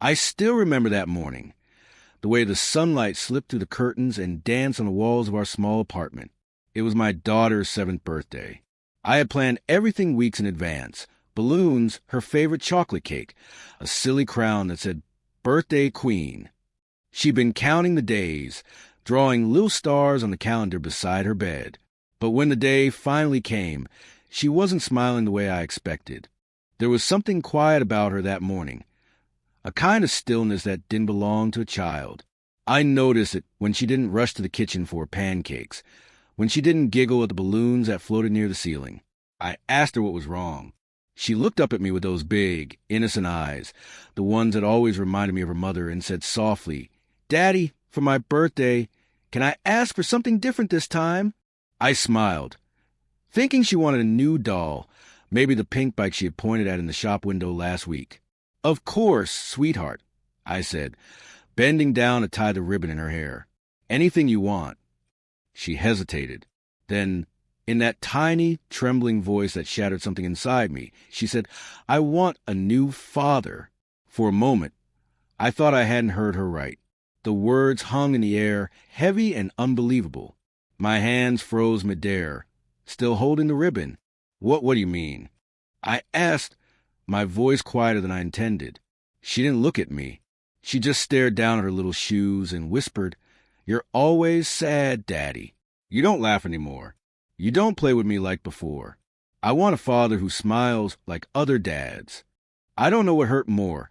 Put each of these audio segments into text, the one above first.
I still remember that morning, the way the sunlight slipped through the curtains and danced on the walls of our small apartment. It was my daughter's 7th birthday. I had planned everything weeks in advance. Balloons, her favorite chocolate cake, a silly crown that said, Birthday Queen. She'd been counting the days, drawing little stars on the calendar beside her bed. But when the day finally came, she wasn't smiling the way I expected. There was something quiet about her that morning, a kind of stillness that didn't belong to a child. I noticed it when she didn't rush to the kitchen for pancakes, when she didn't giggle at the balloons that floated near the ceiling. I asked her what was wrong. She looked up at me with those big, innocent eyes, the ones that always reminded me of her mother, and said softly, "Daddy, for my birthday, can I ask for something different this time?" I smiled, thinking she wanted a new doll, maybe the pink bike she had pointed at in the shop window last week. "Of course, sweetheart," I said, bending down to tie the ribbon in her hair. "Anything you want." She hesitated. Then, in that tiny, trembling voice that shattered something inside me, she said, "I want a new father." For a moment, I thought I hadn't heard her right. The words hung in the air, heavy and unbelievable. My hands froze midair, still holding the ribbon. What do you mean?" I asked, my voice quieter than I intended. She didn't look at me. She just stared down at her little shoes and whispered, "You're always sad, Daddy. You don't laugh anymore. You don't play with me like before. I want a father who smiles like other dads." I don't know what hurt more,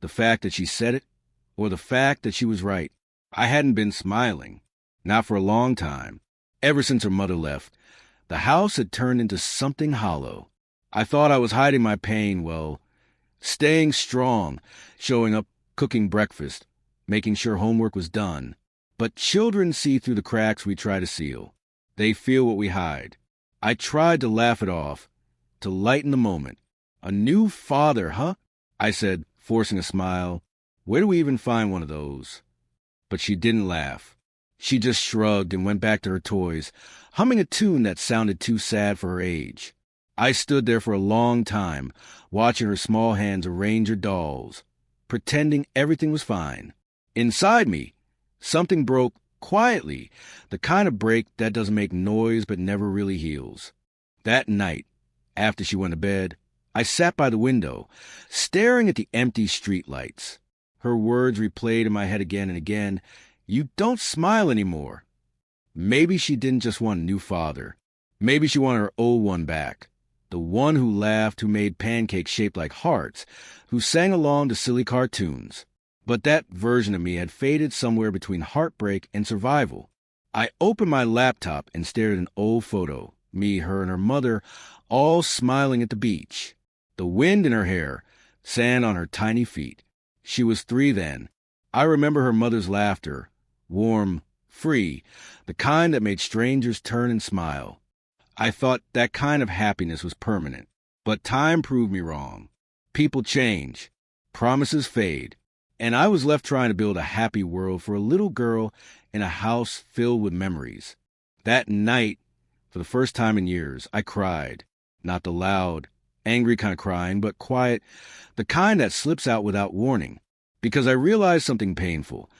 the fact that she said it, or the fact that she was right. I hadn't been smiling, not for a long time. Ever since her mother left, the house had turned into something hollow. I thought I was hiding my pain, staying strong, showing up, cooking breakfast, making sure homework was done. But children see through the cracks we try to seal. They feel what we hide. I tried to laugh it off, to lighten the moment. "A new father, huh?" I said, forcing a smile. "Where do we even find one of those?" But she didn't laugh. She just shrugged and went back to her toys, humming a tune that sounded too sad for her age. I stood there for a long time, watching her small hands arrange her dolls, pretending everything was fine. Inside me, something broke quietly, the kind of break that doesn't make noise but never really heals. That night, after she went to bed, I sat by the window, staring at the empty streetlights. Her words replayed in my head again and again. "You don't smile anymore." Maybe she didn't just want a new father. Maybe she wanted her old one back. The one who laughed, who made pancakes shaped like hearts, who sang along to silly cartoons. But that version of me had faded somewhere between heartbreak and survival. I opened my laptop and stared at an old photo, me, her, and her mother, all smiling at the beach. The wind in her hair, sand on her tiny feet. She was 3 then. I remember her mother's laughter, warm, free, the kind that made strangers turn and smile. I thought that kind of happiness was permanent. But time proved me wrong. People change. Promises fade. And I was left trying to build a happy world for a little girl in a house filled with memories. That night, for the first time in years, I cried. Not the loud, angry kind of crying, but quiet, the kind that slips out without warning. Because I realized something painful.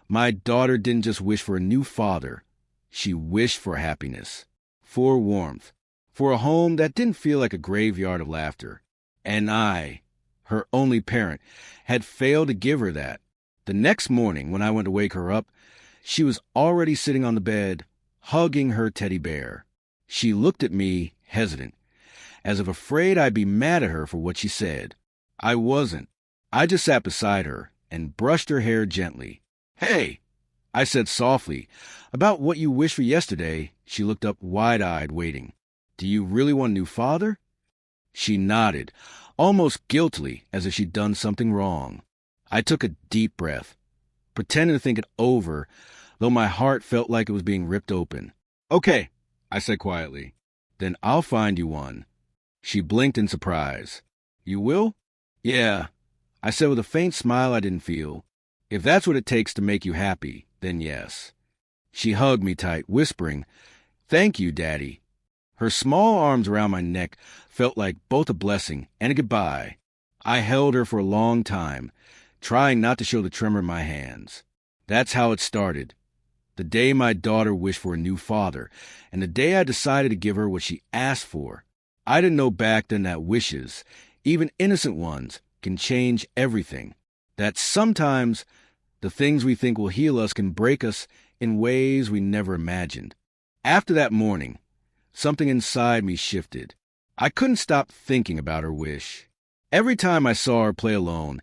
My daughter didn't just wish for a new father. She wished for happiness, for warmth, for a home that didn't feel like a graveyard of laughter. And I, her only parent, had failed to give her that. The next morning, when I went to wake her up, she was already sitting on the bed, hugging her teddy bear. She looked at me, hesitant, as if afraid I'd be mad at her for what she said. I wasn't. I just sat beside her and brushed her hair gently. "Hey," I said softly, "about what you wished for yesterday." She looked up wide-eyed, waiting. "Do you really want a new father?" She nodded, almost guiltily, as if she'd done something wrong. I took a deep breath, pretending to think it over, though my heart felt like it was being ripped open. "Okay," I said quietly. "Then I'll find you one." She blinked in surprise. "You will?" "Yeah," I said with a faint smile I didn't feel. "If that's what it takes to make you happy, then yes." She hugged me tight, whispering, "Thank you, Daddy." Her small arms around my neck felt like both a blessing and a goodbye. I held her for a long time, trying not to show the tremor in my hands. That's how it started. The day my daughter wished for a new father, and the day I decided to give her what she asked for. I didn't know back then that wishes, even innocent ones, can change everything. That sometimes the things we think will heal us can break us in ways we never imagined. After that morning, something inside me shifted. I couldn't stop thinking about her wish. Every time I saw her play alone,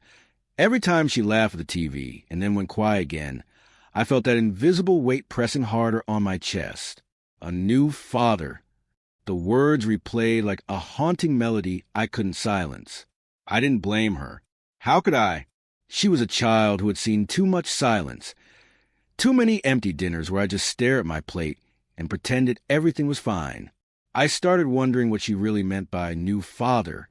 every time she laughed at the TV and then went quiet again, I felt that invisible weight pressing harder on my chest. A new father. The words replayed like a haunting melody I couldn't silence. I didn't blame her. How could I? She was a child who had seen too much silence, too many empty dinners where I just stared at my plate and pretended everything was fine. I started wondering what she really meant by new father.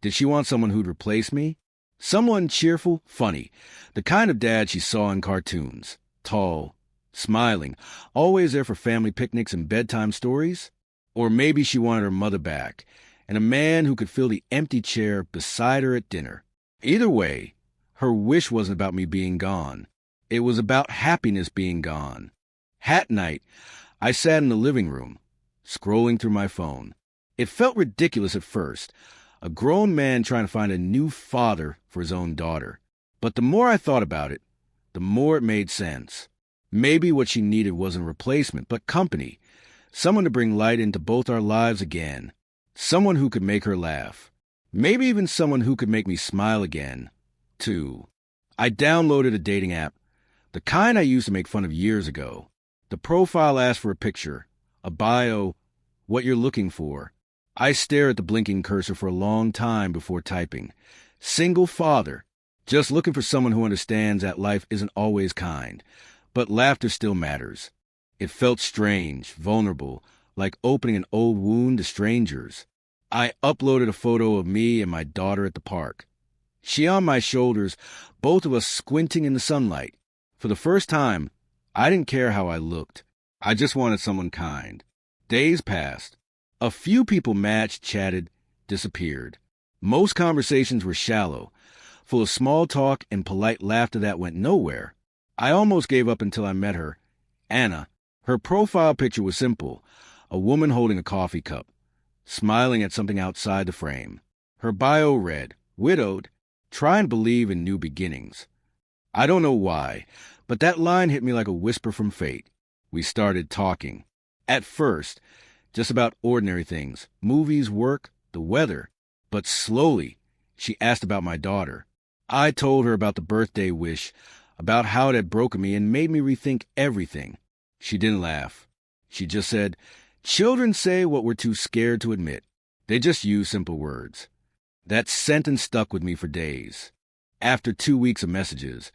Did she want someone who'd replace me? Someone cheerful, funny, the kind of dad she saw in cartoons. Tall, smiling, always there for family picnics and bedtime stories? Or maybe she wanted her mother back, and a man who could fill the empty chair beside her at dinner. Either way, her wish wasn't about me being gone. It was about happiness being gone. Hat night, I sat in the living room, scrolling through my phone. It felt ridiculous at first, a grown man trying to find a new father for his own daughter. But the more I thought about it, the more it made sense. Maybe what she needed wasn't a replacement, but company. Someone to bring light into both our lives again. Someone who could make her laugh. Maybe even someone who could make me smile again, too. I downloaded a dating app, the kind I used to make fun of years ago. The profile asked for a picture, a bio, what you're looking for. I stared at the blinking cursor for a long time before typing. Single father. Just looking for someone who understands that life isn't always kind, but laughter still matters. It felt strange, vulnerable, like opening an old wound to strangers. I uploaded a photo of me and my daughter at the park. She on my shoulders, both of us squinting in the sunlight. For the first time, I didn't care how I looked. I just wanted someone kind. Days passed. A few people matched, chatted, disappeared. Most conversations were shallow, full of small talk and polite laughter that went nowhere. I almost gave up until I met her, Anna. Her profile picture was simple, a woman holding a coffee cup, smiling at something outside the frame. Her bio read, widowed, try and believe in new beginnings. I don't know why, but that line hit me like a whisper from fate. We started talking. At first, just about ordinary things, movies, work, the weather. But slowly, she asked about my daughter. I told her about the birthday wish, about how it had broken me and made me rethink everything. She didn't laugh. She just said, children say what we're too scared to admit. They just use simple words. That sentence stuck with me for days. After 2 weeks of messages,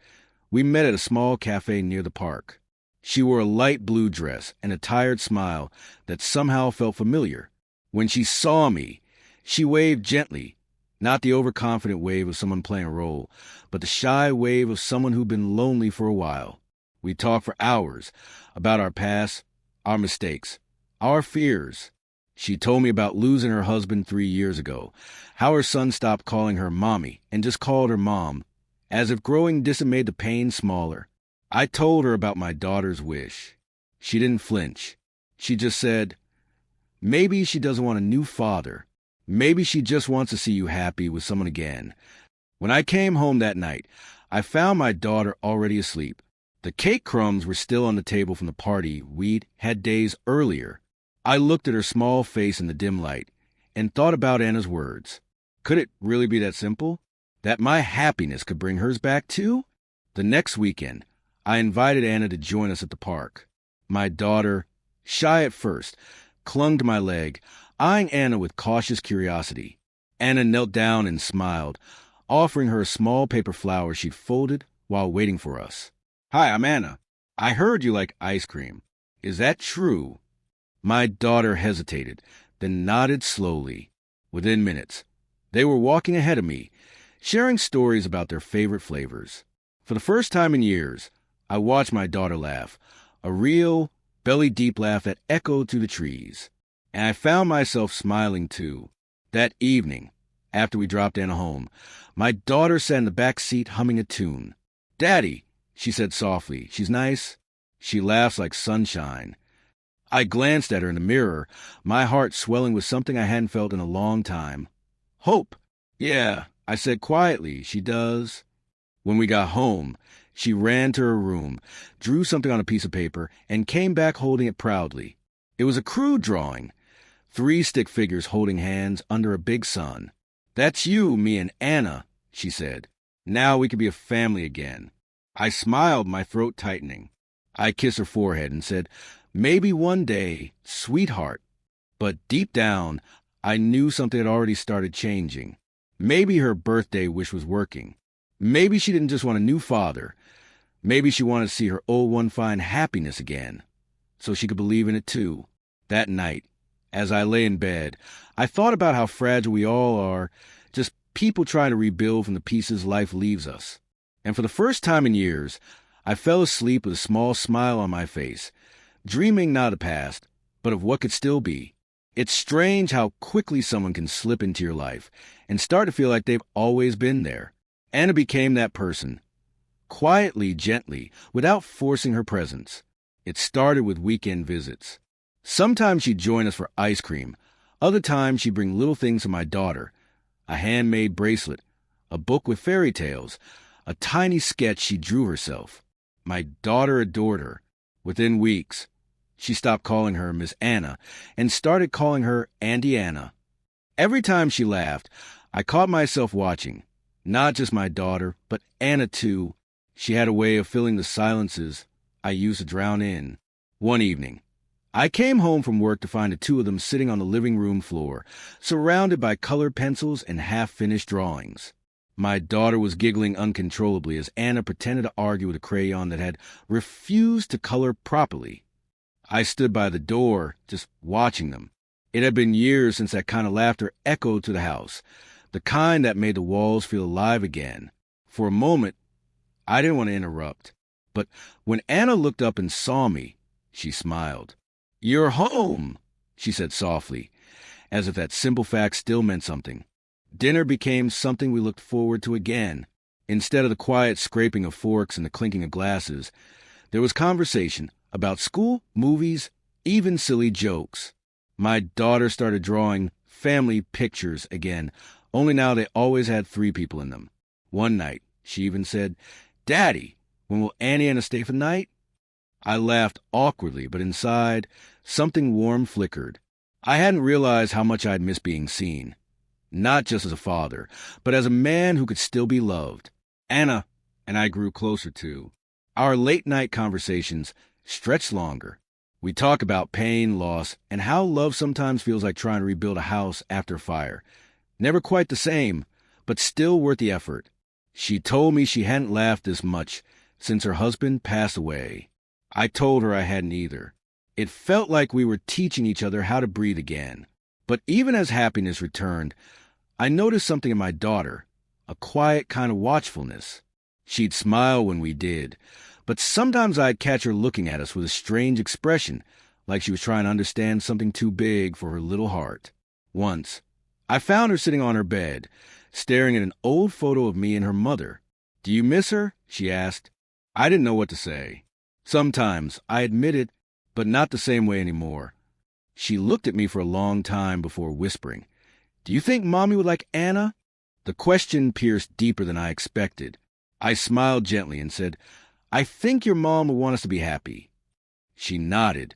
we met at a small cafe near the park. She wore a light blue dress and a tired smile that somehow felt familiar. When she saw me, she waved gently, not the overconfident wave of someone playing a role, but the shy wave of someone who'd been lonely for a while. We talked for hours about our past, our mistakes, our fears. She told me about losing her husband 3 years ago, how her son stopped calling her mommy and just called her mom, as if growing distant made the pain smaller. I told her about my daughter's wish. She didn't flinch. She just said, maybe she doesn't want a new father. Maybe she just wants to see you happy with someone again. When I came home that night, I found my daughter already asleep. The cake crumbs were still on the table from the party we'd had days earlier. I looked at her small face in the dim light and thought about Anna's words. Could it really be that simple? That my happiness could bring hers back too? The next weekend, I invited Anna to join us at the park. My daughter, shy at first, clung to my leg, eyeing Anna with cautious curiosity. Anna knelt down and smiled, offering her a small paper flower she'd folded while waiting for us. Hi, I'm Anna. I heard you like ice cream. Is that true? My daughter hesitated, then nodded slowly. Within minutes, they were walking ahead of me, sharing stories about their favorite flavors. For the first time in years, I watched my daughter laugh, a real, belly-deep laugh that echoed through the trees. And I found myself smiling too. That evening, after we dropped Anna home. My daughter sat in the back seat humming a tune. "Daddy," she said softly, "she's nice." She laughs like sunshine. I glanced at her in the mirror, my heart swelling with something I hadn't felt in a long time. "Hope." "Yeah," I said quietly, "she does." When we got home, she ran to her room, drew something on a piece of paper, and came back holding it proudly. It was a crude drawing. 3 stick figures holding hands under a big sun. "That's you, me, and Anna," she said. "Now we can be a family again." I smiled, my throat tightening. I kissed her forehead and said, "Maybe one day, sweetheart." But deep down, I knew something had already started changing. Maybe her birthday wish was working. Maybe she didn't just want a new father. Maybe she wanted to see her old one find happiness again, so she could believe in it too. That night, as I lay in bed, I thought about how fragile we all are, just people trying to rebuild from the pieces life leaves us. And for the first time in years, I fell asleep with a small smile on my face, dreaming not of the past, but of what could still be. It's strange how quickly someone can slip into your life and start to feel like they've always been there. Anna became that person, quietly, gently, without forcing her presence. It started with weekend visits. Sometimes she'd join us for ice cream. Other times she'd bring little things for my daughter, a handmade bracelet, a book with fairy tales, a tiny sketch she drew herself. My daughter adored her. Within weeks, she stopped calling her Miss Anna and started calling her Auntie Anna. Every time she laughed, I caught myself watching. Not just my daughter, but Anna too. She had a way of filling the silences I used to drown in. One evening, I came home from work to find the two of them sitting on the living room floor, surrounded by colored pencils and half-finished drawings. My daughter was giggling uncontrollably as Anna pretended to argue with a crayon that had refused to color properly. I stood by the door, just watching them. It had been years since that kind of laughter echoed to the house, the kind that made the walls feel alive again. For a moment, I didn't want to interrupt. But when Anna looked up and saw me, she smiled. "You're home," she said softly, as if that simple fact still meant something. Dinner became something we looked forward to again. Instead of the quiet scraping of forks and the clinking of glasses, there was conversation about school, movies, even silly jokes. My daughter started drawing family pictures again, only now they always had 3 people in them. One night, she even said, "Daddy, when will Annie and Anna stay for the night?" I laughed awkwardly, but inside, something warm flickered. I hadn't realized how much I'd missed being seen. Not just as a father, but as a man who could still be loved. Anna and I grew closer too. Our late-night conversations stretched longer. We talk about pain, loss, and how love sometimes feels like trying to rebuild a house after a fire. Never quite the same, but still worth the effort. She told me she hadn't laughed this much since her husband passed away. I told her I hadn't either. It felt like we were teaching each other how to breathe again. But even as happiness returned, I noticed something in my daughter, a quiet kind of watchfulness. She'd smile when we did, but sometimes I'd catch her looking at us with a strange expression, like she was trying to understand something too big for her little heart. Once, I found her sitting on her bed, staring at an old photo of me and her mother. "Do you miss her?" she asked. I didn't know what to say. Sometimes, I admitted, but not the same way anymore. She looked at me for a long time before whispering, "Do you think Mommy would like Anna?" The question pierced deeper than I expected. I smiled gently and said, "I think your mom would want us to be happy." She nodded,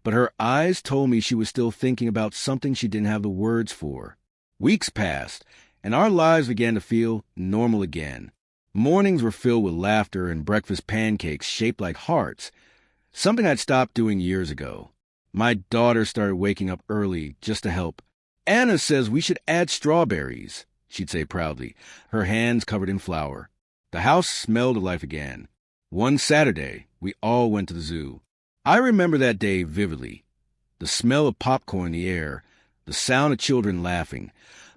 but her eyes told me she was still thinking about something she didn't have the words for. Weeks passed, and our lives began to feel normal again. Mornings were filled with laughter and breakfast pancakes shaped like hearts, something I'd stopped doing years ago. My daughter started waking up early just to help. "Anna says we should add strawberries," she'd say proudly, her hands covered in flour. The house smelled of life again. One Saturday, we all went to the zoo. I remember that day vividly. The smell of popcorn in the air, the sound of children laughing,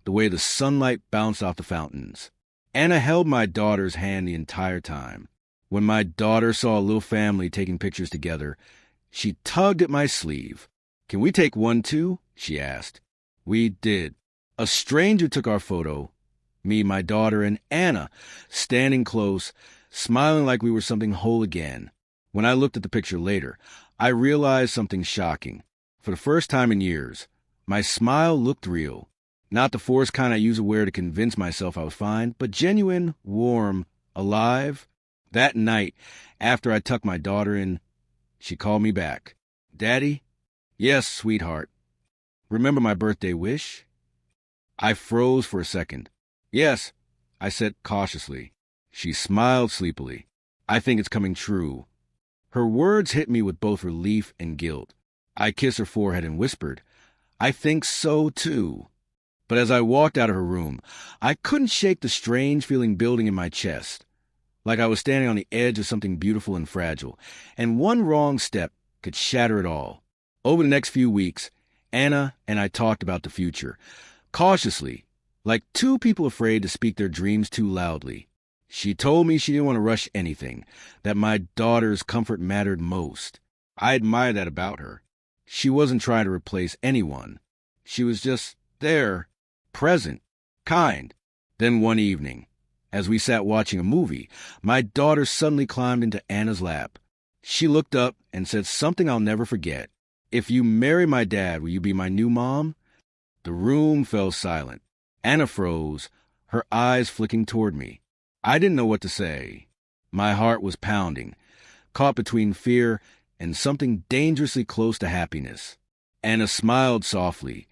the way the sunlight bounced off the fountains. Anna held my daughter's hand the entire time. When my daughter saw a little family taking pictures together, she tugged at my sleeve. "Can we take one too?" she asked. We did. A stranger took our photo, me, my daughter, and Anna, standing close, smiling like we were something whole again. When I looked at the picture later, I realized something shocking. For the first time in years, my smile looked real. Not the forced kind I usually wear to convince myself I was fine, but genuine, warm, alive. That night, after I tucked my daughter in, she called me back. "Daddy?" "Yes, sweetheart." "Remember my birthday wish?" I froze for a second. "Yes," I said cautiously. She smiled sleepily. "I think it's coming true." Her words hit me with both relief and guilt. I kissed her forehead and whispered, "I think so, too." But as I walked out of her room, I couldn't shake the strange feeling building in my chest, like I was standing on the edge of something beautiful and fragile, and one wrong step could shatter it all. Over the next few weeks, Anna and I talked about the future, cautiously, like two people afraid to speak their dreams too loudly. She told me she didn't want to rush anything, that my daughter's comfort mattered most. I admired that about her. She wasn't trying to replace anyone. She was just there, present, kind. Then one evening, as we sat watching a movie, my daughter suddenly climbed into Anna's lap. She looked up and said something I'll never forget. "If you marry my dad, will you be my new mom?" The room fell silent. Anna froze, her eyes flicking toward me. I didn't know what to say. My heart was pounding, caught between fear and something dangerously close to happiness. Anna smiled softly,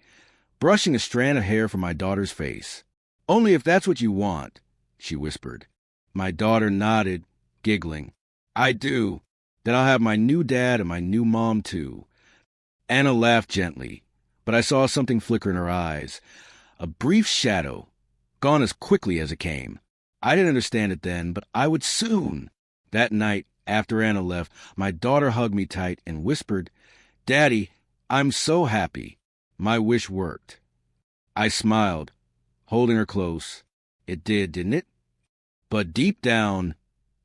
brushing a strand of hair from my daughter's face. "Only if that's what you want," she whispered. My daughter nodded, giggling. "I do. Then I'll have my new dad and my new mom, too." Anna laughed gently, but I saw something flicker in her eyes. A brief shadow, gone as quickly as it came. I didn't understand it then, but I would soon. That night, after Anna left, my daughter hugged me tight and whispered, "Daddy, I'm so happy." My wish worked. I smiled, holding her close. It did, didn't it? But deep down,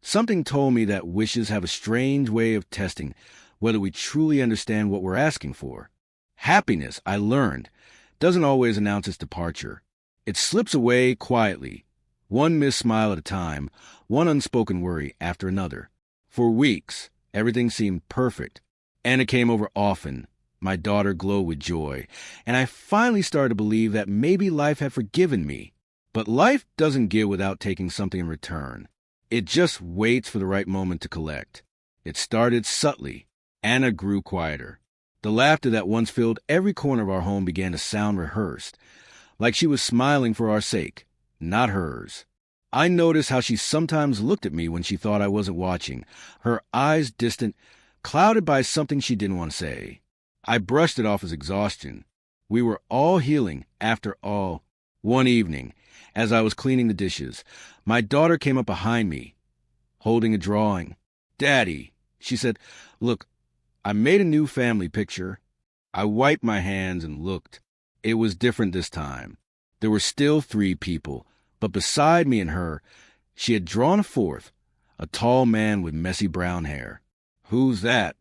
something told me that wishes have a strange way of testing whether we truly understand what we're asking for. Happiness, I learned, doesn't always announce its departure. It slips away quietly, one missed smile at a time, one unspoken worry after another. For weeks, everything seemed perfect. Anna came over often. My daughter glowed with joy, and I finally started to believe that maybe life had forgiven me. But life doesn't give without taking something in return. It just waits for the right moment to collect. It started subtly. Anna grew quieter. The laughter that once filled every corner of our home began to sound rehearsed, like she was smiling for our sake, not hers. I noticed how she sometimes looked at me when she thought I wasn't watching, her eyes distant, clouded by something she didn't want to say. I brushed it off as exhaustion. We were all healing, after all. One evening, as I was cleaning the dishes, my daughter came up behind me, holding a drawing. "Daddy," she said, "look, I made a new family picture." I wiped my hands and looked. It was different this time. There were still 3 people, but beside me and her, she had drawn a fourth, a tall man with messy brown hair. "Who's that?"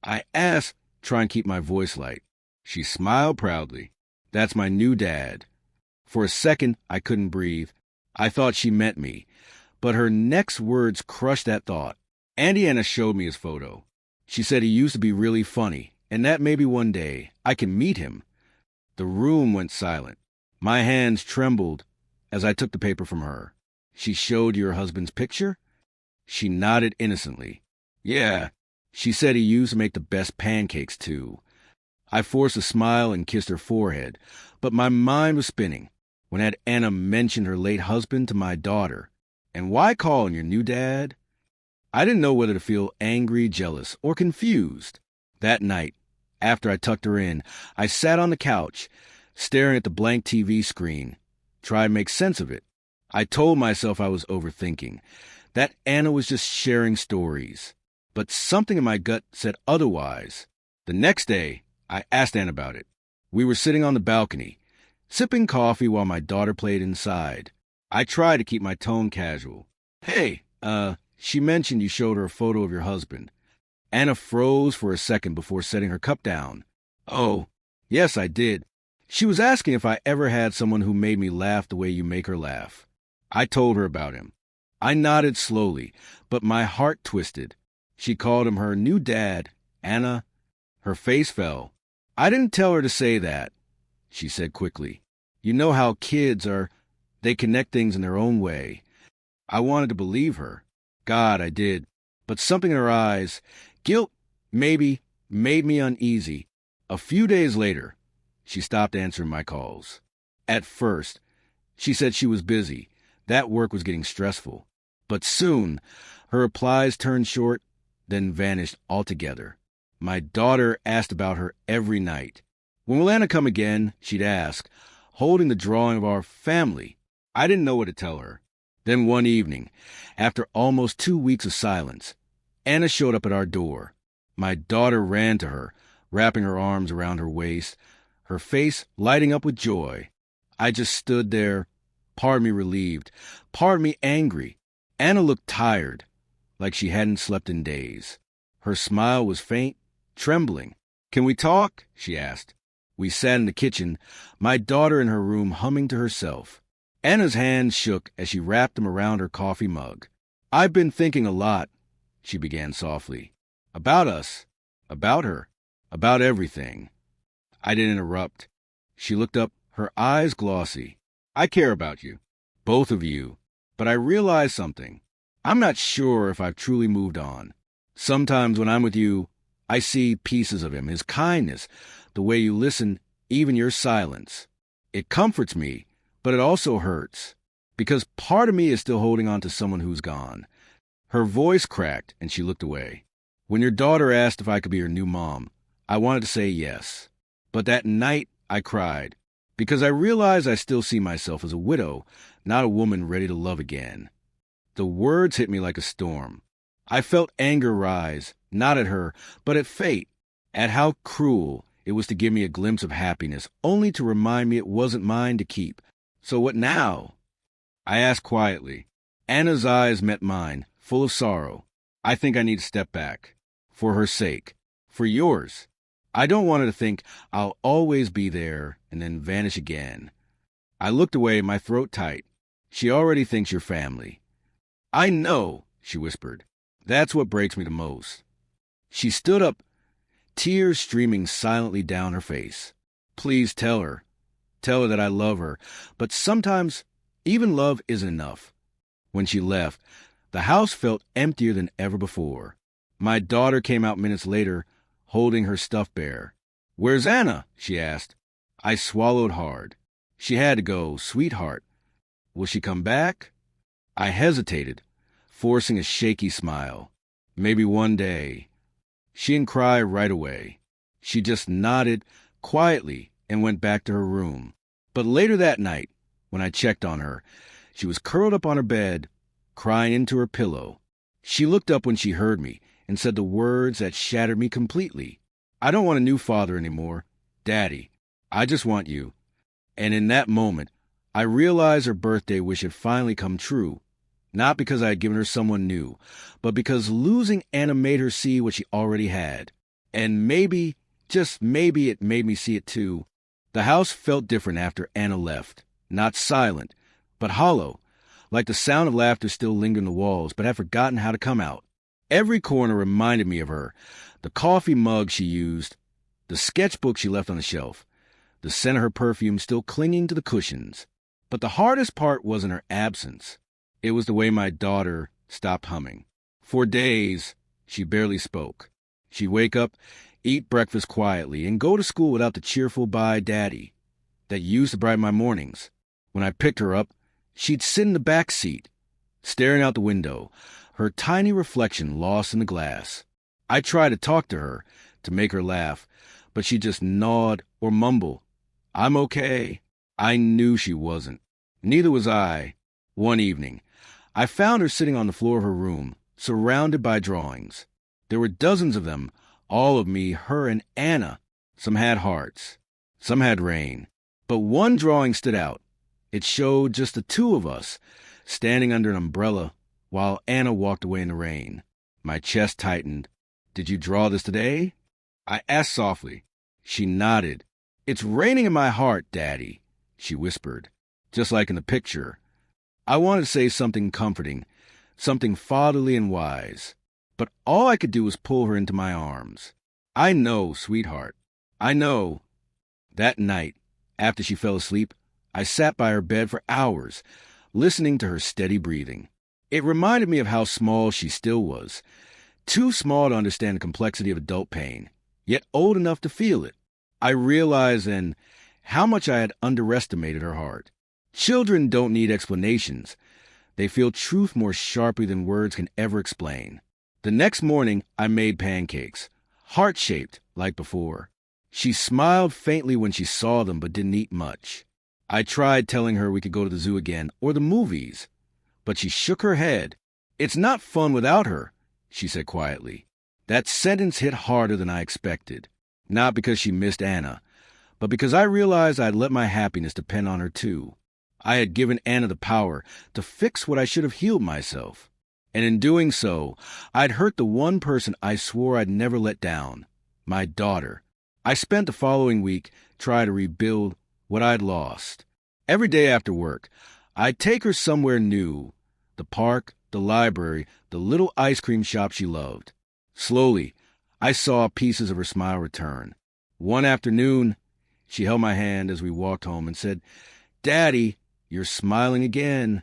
I asked, trying to keep my voice light. She smiled proudly. "That's my new dad." For a second, I couldn't breathe. I thought she meant me, but her next words crushed that thought. Auntie Anna showed me his photo. She said he used to be really funny, and that maybe one day I can meet him. The room went silent. My hands trembled as I took the paper from her. "She showed you her husband's picture?" She nodded innocently. "Yeah. She said he used to make the best pancakes, too." I forced a smile and kissed her forehead, but my mind was spinning. When had Anna mentioned her late husband to my daughter? And why call him your new dad? I didn't know whether to feel angry, jealous, or confused. That night, after I tucked her in, I sat on the couch, staring at the blank TV screen, trying to make sense of it. I told myself I was overthinking, that Anna was just sharing stories. But something in my gut said otherwise. The next day, I asked Anna about it. We were sitting on the balcony, sipping coffee while my daughter played inside. I tried to keep my tone casual. "Hey, she mentioned you showed her a photo of your husband." Anna froze for a second before setting her cup down. "Oh, yes, I did. She was asking if I ever had someone who made me laugh the way you make her laugh. I told her about him. I nodded slowly, but my heart twisted. She called him her new dad, Anna. Her face fell. I didn't tell her to say that, she said quickly. You know how kids are. They connect things in their own way. I wanted to believe her. God, I did. But something in her eyes, guilt, maybe, made me uneasy. A few days later, she stopped answering my calls. At first, she said she was busy. That work was getting stressful. But soon, her replies turned short, then vanished altogether. My daughter asked about her every night. When will Anna come again? She'd ask, holding the drawing of our family. I didn't know what to tell her. Then one evening, after almost 2 weeks of silence, Anna showed up at our door. My daughter ran to her, wrapping her arms around her waist, her face lighting up with joy. I just stood there, part of me relieved, part of me angry. Anna looked tired, like she hadn't slept in days. Her smile was faint, trembling. Can we talk? She asked. We sat in the kitchen, my daughter in her room humming to herself. Anna's hands shook as she wrapped them around her coffee mug. I've been thinking a lot, she began softly. About us, about her, about everything. I didn't interrupt. She looked up, her eyes glossy. I care about you, both of you, but I realized something. I'm not sure if I've truly moved on. Sometimes when I'm with you, I see pieces of him, his kindness, the way you listen, even your silence. It comforts me, but it also hurts, because part of me is still holding on to someone who's gone. Her voice cracked, and she looked away. When your daughter asked if I could be her new mom, I wanted to say yes. But that night, I cried, because I realized I still see myself as a widow, not a woman ready to love again. The words hit me like a storm. I felt anger rise, not at her, but at fate, at how cruel it was to give me a glimpse of happiness, only to remind me it wasn't mine to keep. So what now? I asked quietly. Anna's eyes met mine, full of sorrow. I think I need to step back. For her sake. For yours. I don't want her to think I'll always be there and then vanish again. I looked away, my throat tight. She already thinks you're family. I know, she whispered. That's what breaks me the most. She stood up, tears streaming silently down her face. Please tell her. Tell her that I love her. But sometimes even love isn't enough. When she left, the house felt emptier than ever before. My daughter came out minutes later, holding her stuffed bear. Where's Anna? She asked. I swallowed hard. She had to go, sweetheart. Will she come back? I hesitated, forcing a shaky smile. Maybe one day. She didn't cry right away. She just nodded quietly and went back to her room. But later that night, when I checked on her, she was curled up on her bed, crying into her pillow. She looked up when she heard me and said the words that shattered me completely. I don't want a new father anymore. Daddy, I just want you. And in that moment, I realized her birthday wish had finally come true. Not because I had given her someone new, but because losing Anna made her see what she already had. And maybe, just maybe, it made me see it too. The house felt different after Anna left. Not silent, but hollow, like the sound of laughter still lingered in the walls, but had forgotten how to come out. Every corner reminded me of her. The coffee mug she used, the sketchbook she left on the shelf, the scent of her perfume still clinging to the cushions. But the hardest part wasn't her absence. It was the way my daughter stopped humming. For days, she barely spoke. She'd wake up, eat breakfast quietly, and go to school without the cheerful bye, Daddy, that used to brighten my mornings. When I picked her up, she'd sit in the back seat, staring out the window, her tiny reflection lost in the glass. I tried to talk to her, to make her laugh, but she just gnawed or mumbled, I'm okay. I knew she wasn't. Neither was I. One evening, I found her sitting on the floor of her room, surrounded by drawings. There were dozens of them, all of me, her, and Anna. Some had hearts. Some had rain. But one drawing stood out. It showed just the two of us, standing under an umbrella, while Anna walked away in the rain. My chest tightened. Did you draw this today? I asked softly. She nodded. "It's raining in my heart, Daddy," she whispered, just like in the picture. I wanted to say something comforting, something fatherly and wise, but all I could do was pull her into my arms. "I know, sweetheart. I know." That night, after she fell asleep, I sat by her bed for hours, listening to her steady breathing. It reminded me of how small she still was, too small to understand the complexity of adult pain, yet old enough to feel it. I realized then how much I had underestimated her heart. Children don't need explanations. They feel truth more sharply than words can ever explain. The next morning, I made pancakes, heart-shaped like before. She smiled faintly when she saw them, but didn't eat much. I tried telling her we could go to the zoo again or the movies, but she shook her head. "It's not fun without her," she said quietly. That sentence hit harder than I expected, not because she missed Anna, but because I realized I'd let my happiness depend on her too. I had given Anna the power to fix what I should have healed myself. And in doing so, I'd hurt the one person I swore I'd never let down, my daughter. I spent the following week trying to rebuild what I'd lost. Every day after work, I'd take her somewhere new, the park, the library, the little ice cream shop she loved. Slowly, I saw pieces of her smile return. One afternoon, she held my hand as we walked home and said, "Daddy, you're smiling again."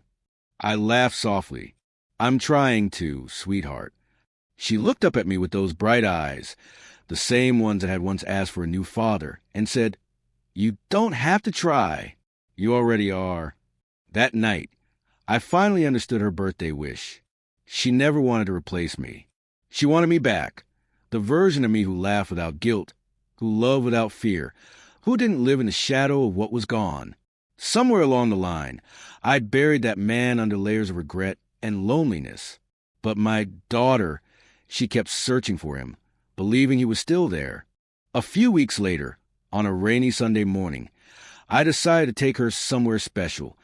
I laughed softly. "I'm trying to, sweetheart." She looked up at me with those bright eyes, the same ones that had once asked for a new father, and said, "You don't have to try. You already are." That night, I finally understood her birthday wish. She never wanted to replace me. She wanted me back, the version of me who laughed without guilt, who loved without fear, who didn't live in the shadow of what was gone. Somewhere along the line, I'd buried that man under layers of regret and loneliness. But my daughter, she kept searching for him, believing he was still there. A few weeks later, on a rainy Sunday morning, I decided to take her somewhere special,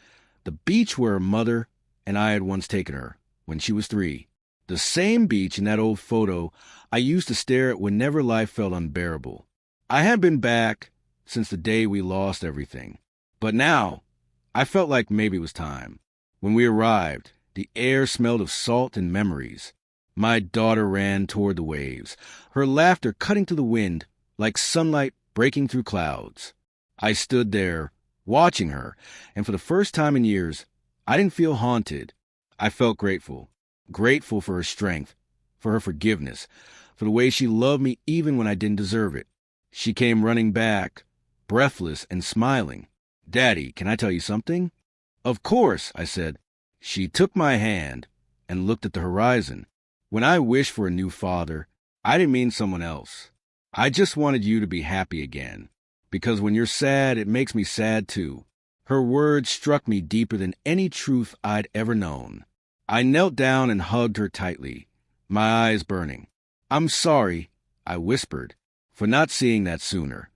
the beach where her mother and I had once taken her when she was 3. The same beach in that old photo I used to stare at whenever life felt unbearable. I had been back since the day we lost everything. But now, I felt like maybe it was time. When we arrived, the air smelled of salt and memories. My daughter ran toward the waves, her laughter cutting through the wind like sunlight breaking through clouds. I stood there, watching her, and for the first time in years, I didn't feel haunted. I felt grateful. Grateful for her strength, for her forgiveness, for the way she loved me even when I didn't deserve it. She came running back, breathless and smiling. "Daddy, can I tell you something?" "Of course," I said. She took my hand and looked at the horizon. "When I wished for a new father, I didn't mean someone else. I just wanted you to be happy again. Because when you're sad, it makes me sad too." Her words struck me deeper than any truth I'd ever known. I knelt down and hugged her tightly, my eyes burning. "I'm sorry," I whispered, "for not seeing that sooner."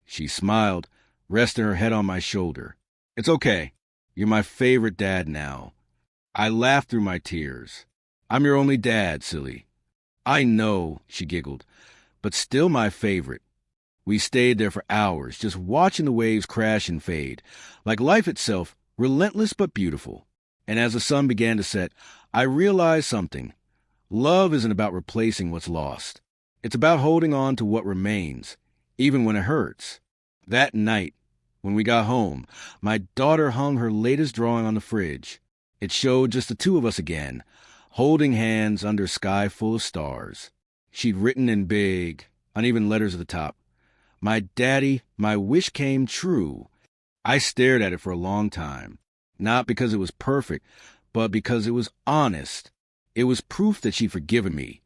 She smiled, resting her head on my shoulder. "It's okay. You're my favorite dad now." I laughed through my tears. "I'm your only dad, silly." "I know," she giggled, "but still my favorite." We stayed there for hours, just watching the waves crash and fade, like life itself, relentless but beautiful. And as the sun began to set, I realized something. Love isn't about replacing what's lost. It's about holding on to what remains, even when it hurts. That night, when we got home, my daughter hung her latest drawing on the fridge. It showed just the two of us again, holding hands under a sky full of stars. She'd written in big, uneven letters at the top, "My daddy, my wish came true." I stared at it for a long time, not because it was perfect, but because it was honest. It was proof that she'd forgiven me,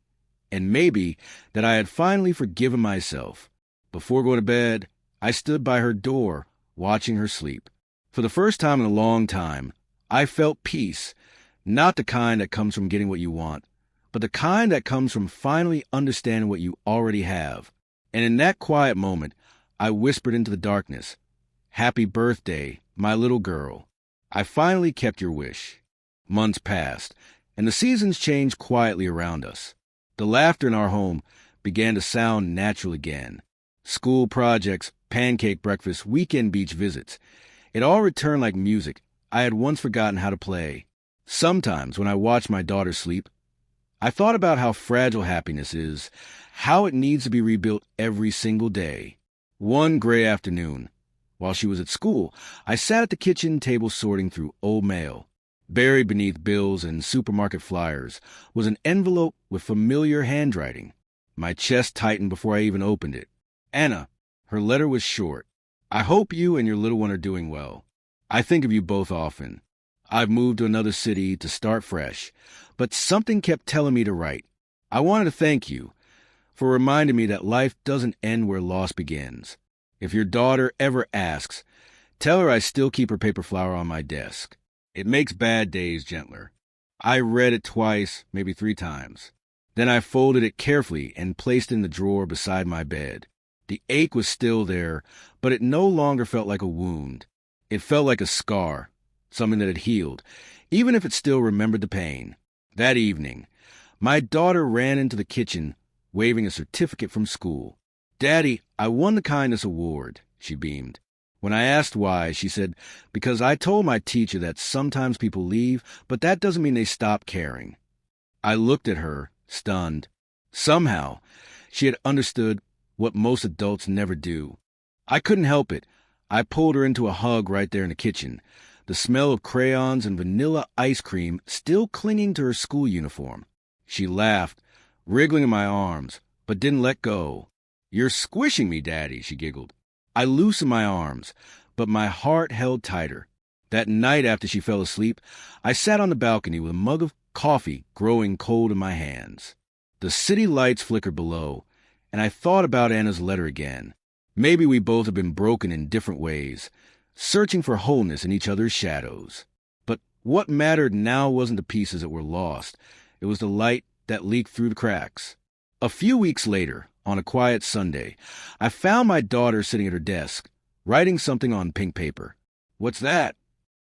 and maybe that I had finally forgiven myself. Before going to bed, I stood by her door, watching her sleep. For the first time in a long time, I felt peace, not the kind that comes from getting what you want, but the kind that comes from finally understanding what you already have. And in that quiet moment, I whispered into the darkness, "Happy birthday, my little girl. I finally kept your wish." Months passed, and the seasons changed quietly around us. The laughter in our home began to sound natural again. School projects pancake breakfast, weekend beach visits. It all returned like music I had once forgotten how to play. Sometimes, when I watched my daughter sleep, I thought about how fragile happiness is, how it needs to be rebuilt every single day. One gray afternoon, while she was at school, I sat at the kitchen table sorting through old mail. Buried beneath bills and supermarket flyers was an envelope with familiar handwriting. My chest tightened before I even opened it. Anna, her letter was short. I hope you and your little one are doing well. I think of you both often. I've moved to another city to start fresh, but something kept telling me to write. I wanted to thank you for reminding me that life doesn't end where loss begins. If your daughter ever asks, tell her I still keep her paper flower on my desk. It makes bad days gentler. I read it twice, maybe 3 times. Then I folded it carefully and placed it in the drawer beside my bed. The ache was still there, but it no longer felt like a wound. It felt like a scar, something that had healed, even if it still remembered the pain. That evening, my daughter ran into the kitchen, waving a certificate from school. "Daddy, I won the kindness award," she beamed. When I asked why, she said, "Because I told my teacher that sometimes people leave, but that doesn't mean they stop caring." I looked at her, stunned. Somehow, she had understood what most adults never do. I couldn't help it. I pulled her into a hug right there in the kitchen, the smell of crayons and vanilla ice cream still clinging to her school uniform. She laughed, wriggling in my arms, but didn't let go. "You're squishing me, Daddy," she giggled. I loosened my arms, but my heart held tighter. That night after she fell asleep, I sat on the balcony with a mug of coffee growing cold in my hands. The city lights flickered below, and I thought about Anna's letter again. Maybe we both had been broken in different ways, searching for wholeness in each other's shadows. But what mattered now wasn't the pieces that were lost. It was the light that leaked through the cracks. A few weeks later, on a quiet Sunday, I found my daughter sitting at her desk, writing something on pink paper. "What's that?"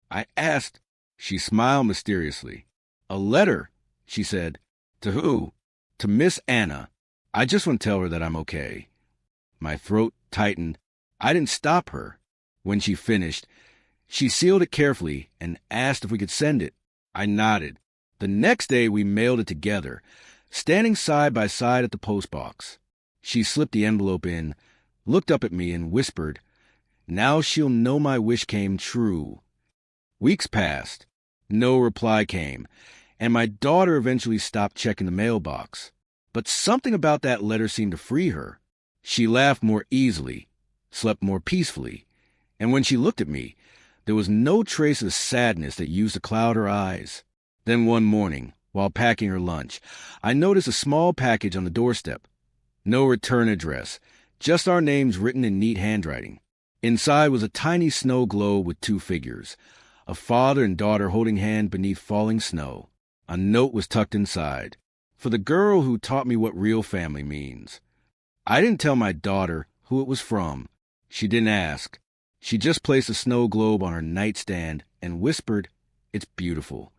I asked. She smiled mysteriously. "A letter," she said. "To who?" "To Miss Anna. I just want to tell her that I'm okay." My throat tightened. I didn't stop her. When she finished, she sealed it carefully and asked if we could send it. I nodded. The next day we mailed it together, standing side by side at the postbox. She slipped the envelope in, looked up at me, and whispered, "Now she'll know my wish came true." Weeks passed. No reply came, and my daughter eventually stopped checking the mailbox. But something about that letter seemed to free her. She laughed more easily, slept more peacefully, and when she looked at me, there was no trace of sadness that used to cloud her eyes. Then one morning, while packing her lunch, I noticed a small package on the doorstep. No return address, just our names written in neat handwriting. Inside was a tiny snow globe with 2 figures, a father and daughter holding hands beneath falling snow. A note was tucked inside, for the girl who taught me what real family means. I didn't tell my daughter who it was from. She didn't ask. She just placed the snow globe on her nightstand and whispered, "It's beautiful."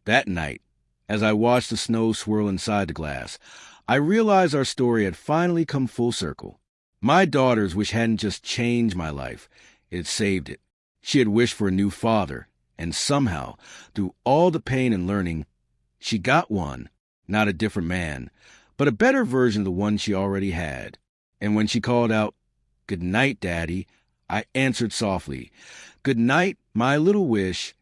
That night, as I watched the snow swirl inside the glass, I realized our story had finally come full circle. My daughter's wish hadn't just changed my life, it had saved it. She had wished for a new father, and somehow, through all the pain and learning, she got one, not a different man, but a better version of the one she already had. And when she called out, "Good night, Daddy," I answered softly, "Good night, my little wish,"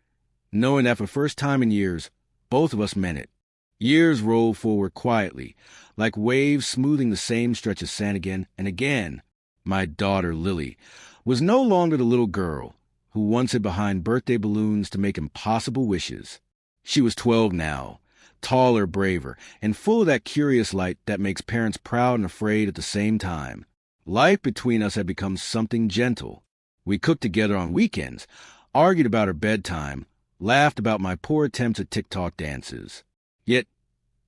knowing that for the first time in years, both of us meant it. Years rolled forward quietly, like waves smoothing the same stretch of sand again and again. My daughter, Lily, was no longer the little girl who once hid behind birthday balloons to make impossible wishes. She was 12 now, taller, braver, and full of that curious light that makes parents proud and afraid at the same time. Life between us had become something gentle. We cooked together on weekends, argued about her bedtime, laughed about my poor attempts at TikTok dances. Yet,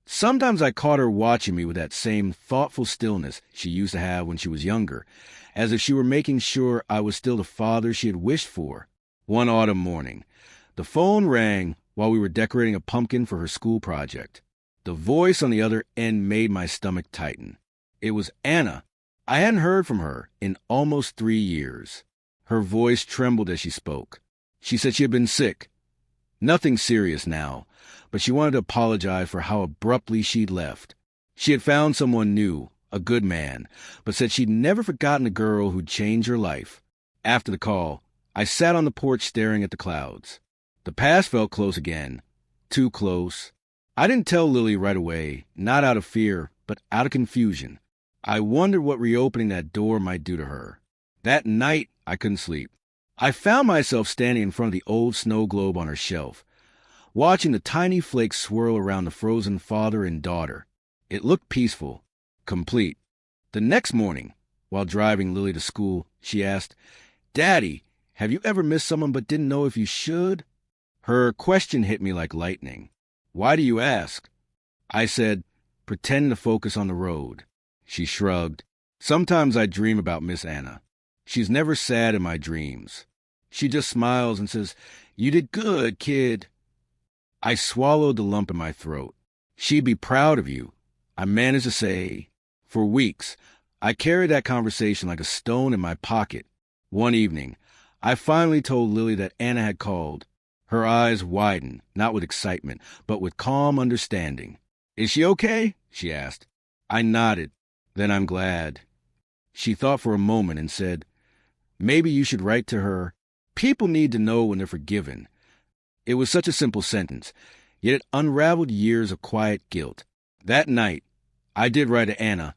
sometimes I caught her watching me with that same thoughtful stillness she used to have when she was younger, as if she were making sure I was still the father she had wished for. One autumn morning, the phone rang while we were decorating a pumpkin for her school project. The voice on the other end made my stomach tighten. It was Anna. I hadn't heard from her in almost 3 years. Her voice trembled as she spoke. She said she had been sick. Nothing serious now, but she wanted to apologize for how abruptly she'd left. She had found someone new, a good man, but said she'd never forgotten the girl who'd changed her life. After the call, I sat on the porch staring at the clouds. The past felt close again. Too close. I didn't tell Lily right away, not out of fear, but out of confusion. I wondered what reopening that door might do to her. That night, I couldn't sleep. I found myself standing in front of the old snow globe on her shelf, watching the tiny flakes swirl around the frozen father and daughter. It looked peaceful, complete. The next morning, while driving Lily to school, she asked, "Daddy, have you ever missed someone but didn't know if you should?" Her question hit me like lightning. "Why do you ask?" I said, pretending to focus on the road. She shrugged. "Sometimes I dream about Miss Anna. She's never sad in my dreams. She just smiles and says, 'You did good, kid.'" I swallowed the lump in my throat. "She'd be proud of you," I managed to say. For weeks, I carried that conversation like a stone in my pocket. One evening, I finally told Lily that Anna had called. Her eyes widened, not with excitement, but with calm understanding. "Is she okay?" she asked. I nodded. "Then I'm glad." She thought for a moment and said, "Maybe you should write to her. People need to know when they're forgiven." It was such a simple sentence, yet it unraveled years of quiet guilt. That night, I did write to Anna,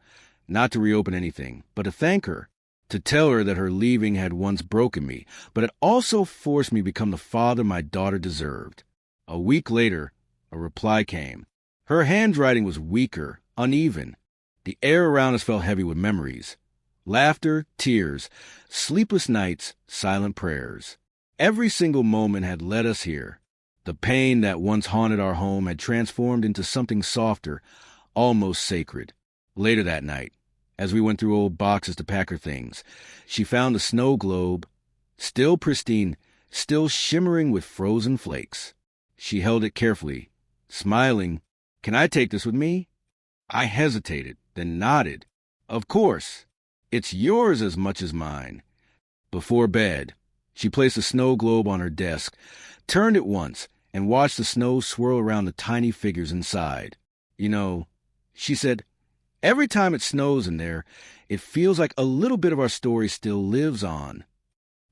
not to reopen anything, but to thank her, to tell her that her leaving had once broken me, but it also forced me to become the father my daughter deserved. A week later, a reply came. Her handwriting was weaker, uneven. The air around us felt heavy with memories. Laughter, tears, sleepless nights, silent prayers. Every single moment had led us here. The pain that once haunted our home had transformed into something softer, almost sacred. Later that night, as we went through old boxes to pack her things, she found a snow globe, still pristine, still shimmering with frozen flakes. She held it carefully, smiling. "Can I take this with me?" I hesitated, then nodded. "Of course. It's yours as much as mine." Before bed, she placed the snow globe on her desk, turned it once, and watched the snow swirl around the tiny figures inside. "You know," she said, "every time it snows in there, it feels like a little bit of our story still lives on."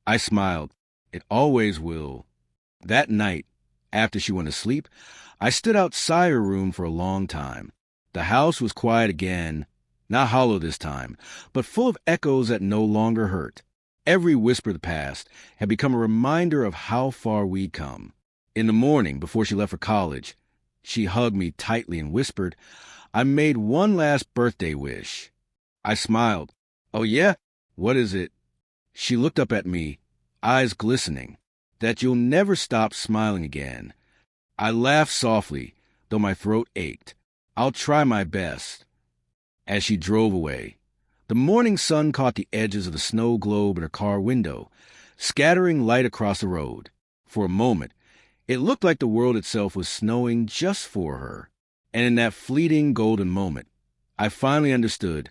I smiled. "It always will." That night, after she went to sleep, I stood outside her room for a long time. The house was quiet again, not hollow this time, but full of echoes that no longer hurt. Every whisper of the past had become a reminder of how far we'd come. In the morning, before she left for college, she hugged me tightly and whispered, "I made one last birthday wish." I smiled. "Oh yeah? What is it?" She looked up at me, eyes glistening. "That you'll never stop smiling again." I laughed softly, though my throat ached. "I'll try my best." As she drove away, the morning sun caught the edges of the snow globe in her car window, scattering light across the road. For a moment, it looked like the world itself was snowing just for her. And in that fleeting golden moment, I finally understood.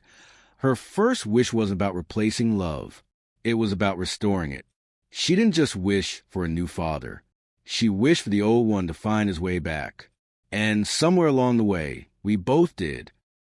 Her first wish wasn't about replacing love. It was about restoring it. She didn't just wish for a new father. She wished for the old one to find his way back. And somewhere along the way, we both did.